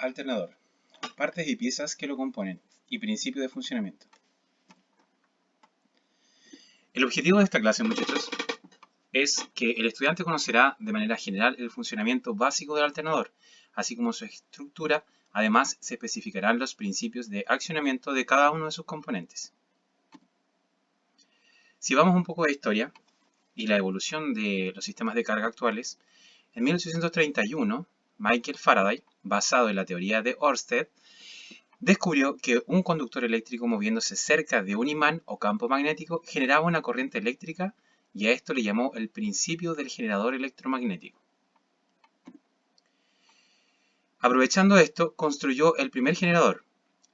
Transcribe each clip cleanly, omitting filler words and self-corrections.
Alternador. Partes y piezas que lo componen y principio de funcionamiento. El objetivo de esta clase, muchachos, es que el estudiante conocerá de manera general el funcionamiento básico del alternador, así como su estructura. Además, se especificarán los principios de accionamiento de cada uno de sus componentes. Si vamos un poco de historia y la evolución de los sistemas de carga actuales, en 1831, Michael Faraday, basado en la teoría de Ørsted, descubrió que un conductor eléctrico moviéndose cerca de un imán o campo magnético generaba una corriente eléctrica, y a esto le llamó el principio del generador electromagnético. Aprovechando esto, construyó el primer generador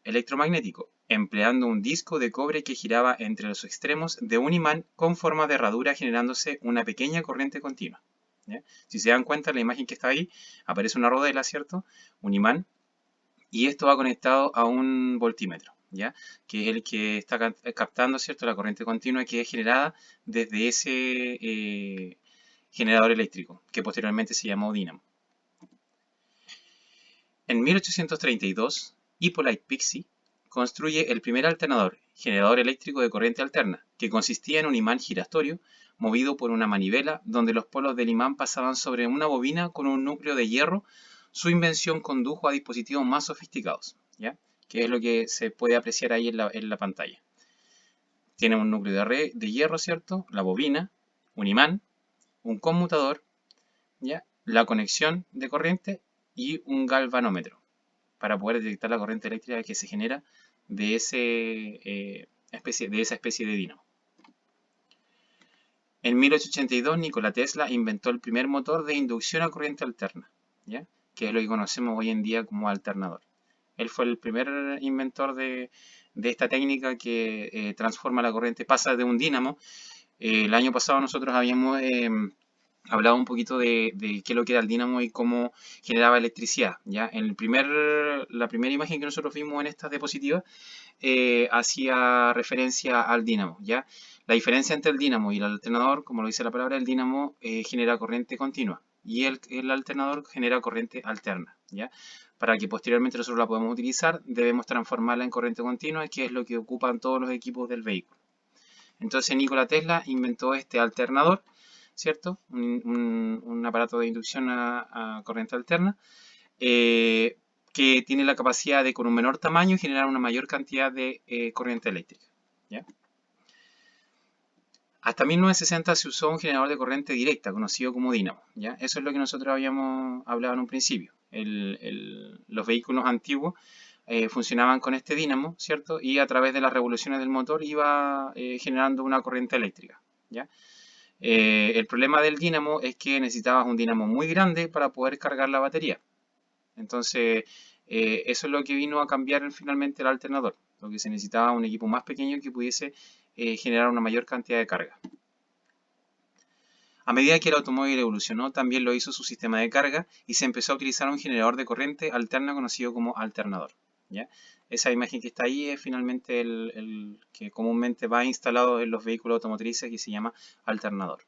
electromagnético, empleando un disco de cobre que giraba entre los extremos de un imán con forma de herradura, generándose una pequeña corriente continua. ¿Ya? Si se dan cuenta, en la imagen que está ahí, aparece una rodela, ¿cierto? Un imán. Y esto va conectado a un voltímetro, ¿ya? Que es el que está captando, ¿cierto?, la corriente continua que es generada desde ese generador eléctrico, que posteriormente se llamó dínamo. En 1832, Hippolyte Pixii construye el primer alternador, generador eléctrico de corriente alterna, que consistía en un imán giratorio movido por una manivela donde los polos del imán pasaban sobre una bobina con un núcleo de hierro. Su invención condujo a dispositivos más sofisticados, ¿ya? Que es lo que se puede apreciar ahí en la pantalla. Tiene un núcleo de hierro, ¿cierto? La bobina, un imán, un conmutador, ¿ya? La conexión de corriente y un galvanómetro para poder detectar la corriente eléctrica que se genera de esa especie de dínamo. En 1882, Nikola Tesla inventó el primer motor de inducción a corriente alterna, ¿ya? Que es lo que conocemos hoy en día como alternador. Él fue el primer inventor de esta técnica que transforma la corriente, pasa de un dínamo. El año pasado nosotros habíamos hablado un poquito de qué es lo que era el dínamo y cómo generaba electricidad, ¿ya? La primera imagen que nosotros vimos en estas diapositivas hacía referencia al dínamo, ¿ya? La diferencia entre el dínamo y el alternador, como lo dice la palabra, el dínamo genera corriente continua y el alternador genera corriente alterna, ¿ya? Para que posteriormente nosotros la podamos utilizar, debemos transformarla en corriente continua, que es lo que ocupan todos los equipos del vehículo. Entonces Nikola Tesla inventó este alternador, ¿cierto? Un aparato de inducción a corriente alterna, que tiene la capacidad de, con un menor tamaño, generar una mayor cantidad de corriente eléctrica, ¿ya? Hasta 1960 se usó un generador de corriente directa, conocido como dínamo, ¿ya? Eso es lo que nosotros habíamos hablado en un principio. Los vehículos antiguos funcionaban con este dínamo, ¿cierto? Y a través de las revoluciones del motor iba generando una corriente eléctrica, ¿ya? El problema del dínamo es que necesitabas un dínamo muy grande para poder cargar la batería. Entonces, eso es lo que vino a cambiar finalmente el alternador. Lo que se necesitaba un equipo más pequeño que pudiese generar una mayor cantidad de carga. A medida que el automóvil evolucionó, también lo hizo su sistema de carga y se empezó a utilizar un generador de corriente alterna conocido como alternador, ¿ya? Esa imagen que está ahí es finalmente el que comúnmente va instalado en los vehículos automotrices, y se llama alternador.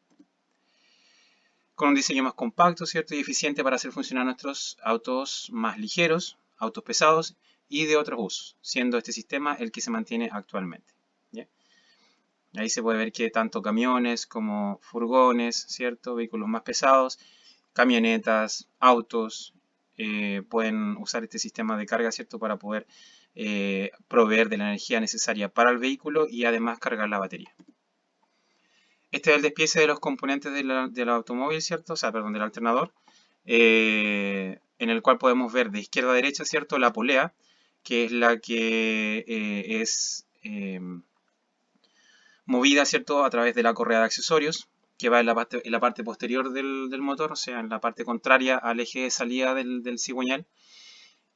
Con un diseño más compacto, ¿cierto? Y eficiente para hacer funcionar nuestros autos más ligeros, autos pesados y de otros usos, siendo este sistema el que se mantiene actualmente, ¿ya? Ahí se puede ver que tanto camiones como furgones, ¿cierto? Vehículos más pesados, camionetas, autos, pueden usar este sistema de carga, ¿cierto? Para poder proveer de la energía necesaria para el vehículo y además cargar la batería. Este es el despiece de los componentes del automóvil, ¿cierto? O sea, perdón, del alternador, en el cual podemos ver de izquierda a derecha, ¿cierto? La polea, que es la que es movida, ¿cierto?, a través de la correa de accesorios, que va en la parte posterior del motor, o sea, en la parte contraria al eje de salida del cigüeñal.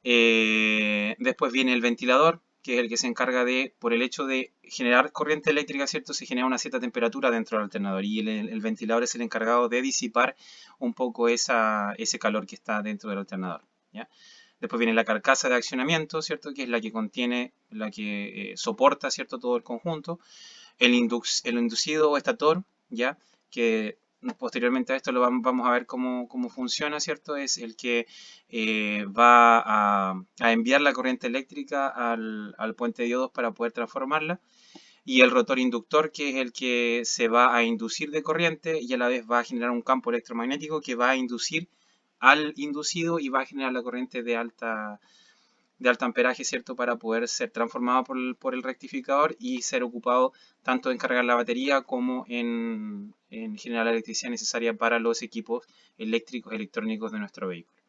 Después viene el ventilador, que es el que se encarga de, por el hecho de generar corriente eléctrica, ¿cierto?, se genera una cierta temperatura dentro del alternador, y el ventilador es el encargado de disipar un poco ese calor que está dentro del alternador, ¿ya? Después viene la carcasa de accionamiento, ¿cierto?, que es la que contiene, la que soporta, ¿cierto?, todo el conjunto. El inducido o estator, ¿ya?, que posteriormente a esto vamos a ver cómo funciona, ¿cierto? Es el que va a enviar la corriente eléctrica al puente de diodos para poder transformarla. Y el rotor inductor, que es el que se va a inducir de corriente y a la vez va a generar un campo electromagnético que va a inducir al inducido y va a generar la corriente de alta amperaje, ¿cierto? Para poder ser transformado por el rectificador y ser ocupado tanto en cargar la batería como en generar la electricidad necesaria para los equipos eléctricos, electrónicos de nuestro vehículo.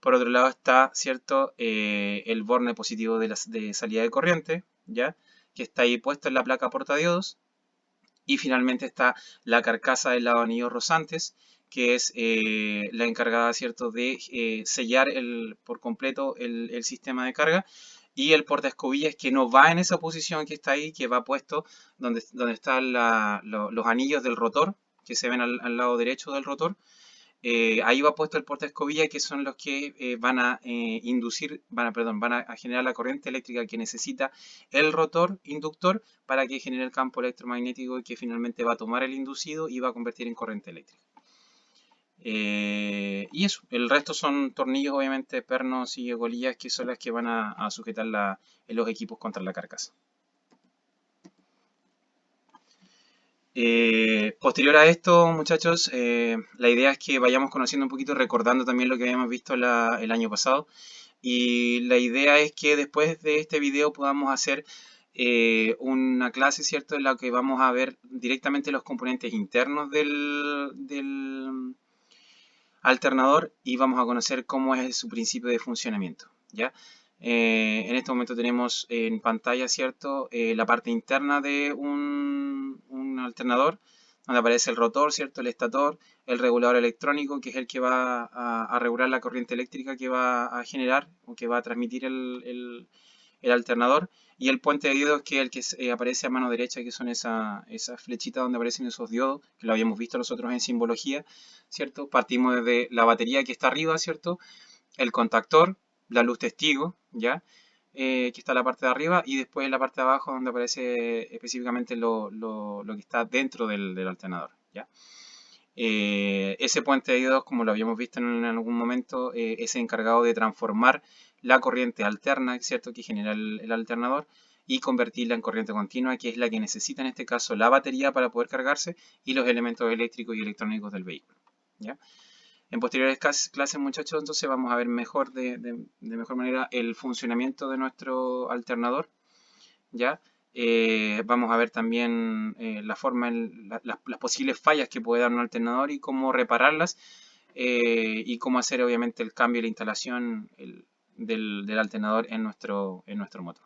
Por otro lado está, ¿cierto? El borne positivo de salida de corriente, ¿ya? Que está ahí puesto en la placa portadiodos. Y finalmente está la carcasa del lado anillos rosantes, que es la encargada, ¿cierto?, de sellar por completo el sistema de carga. Y el portaescobillas que no va en esa posición que está ahí, que va puesto donde están los anillos del rotor, que se ven al lado derecho del rotor. Ahí va puesto el portaescobilla, que son los que van a van a generar la corriente eléctrica que necesita el rotor inductor para que genere el campo electromagnético y que finalmente va a tomar el inducido y va a convertir en corriente eléctrica. Y eso, el resto son tornillos, obviamente, pernos y golillas, que son las que van a sujetar los equipos contra la carcasa. Posterior a esto, muchachos, la idea es que vayamos conociendo un poquito, recordando también lo que habíamos visto el año pasado. Y la idea es que después de este video podamos hacer una clase, ¿cierto? En la que vamos a ver directamente los componentes internos del alternador y vamos a conocer cómo es su principio de funcionamiento, ¿ya? En este momento tenemos en pantalla, ¿cierto? La parte interna de un alternador, donde aparece el rotor, ¿cierto? El estator, el regulador electrónico, que es el que va a regular la corriente eléctrica que va a generar o que va a transmitir el alternador, y el puente de diodos, que es el que aparece a mano derecha, que son esas flechitas donde aparecen esos diodos, que lo habíamos visto nosotros en simbología, ¿cierto? Partimos desde la batería que está arriba, ¿cierto? El contactor, la luz testigo, ¿ya? Que está en la parte de arriba, y después en la parte de abajo donde aparece específicamente lo que está dentro del alternador, ¿ya? Ese puente de diodos, como lo habíamos visto en algún momento, es encargado de transformar la corriente alterna, ¿cierto?, que genera el alternador, y convertirla en corriente continua, que es la que necesita en este caso la batería para poder cargarse y los elementos eléctricos y electrónicos del vehículo, ¿ya? En posteriores clases, muchachos, entonces vamos a ver mejor de mejor manera el funcionamiento de nuestro alternador, ¿ya? Vamos a ver también las posibles fallas que puede dar un alternador y cómo repararlas, y cómo hacer obviamente el cambio y la instalación del alternador en nuestro motor,